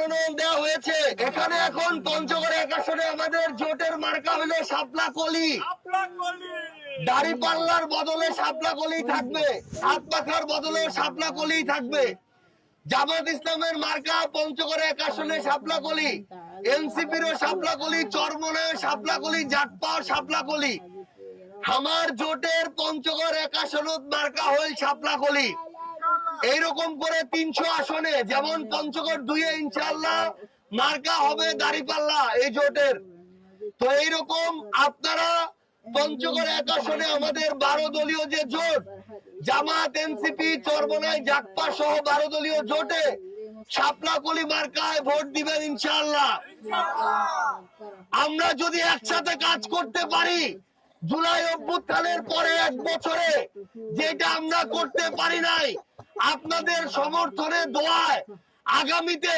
মনোনয়ন দেওয়া হয়েছে। এখানে এখন পঞ্চগড় 1 আসনে আমাদের জোটের মার্কা হলো শাপলা কলি। দাড়িপাল্লার বদলে শাপলা কলি থাকবে, হাত পাখার বদলে শাপলা কলি থাকবে। জামাত ইসলামের মার্কা পঞ্চগড় 1 আসনে শাপলা কলি, এনসিপির শাপলা কলি, চরমনায় শাপলা কলি, জাটপাও শাপলা কলি। আমার জোটের পঞ্চগড় 1 আসনত মার্কা হল শাপলা কলি। এইরকম করে 300 আসনে, যেমন পঞ্চগড় 2 এ ইনশাআল্লাহ মার্কা হবে দাড়িপাল্লা এই জোটের। তো এইরকম আপনারা পঞ্চগড় 1 আসনে আমাদের 12 দলীয় যে জোট, জামাত, এনসিপি, চরমনাই, জাকপা সহ 12 দলীয় জোটে শাপলা কলি মার্কায় ভোট দিবেন ইনশাআল্লাহ। আমরা যদি একসাথে কাজ করতে পারি, জুলাই অভ্যুত্থানের পরে 1 বছরে যেটা আমরা করতে পারি নাই, আপনাদের সমর্থনে দোয়ায় আগামীতে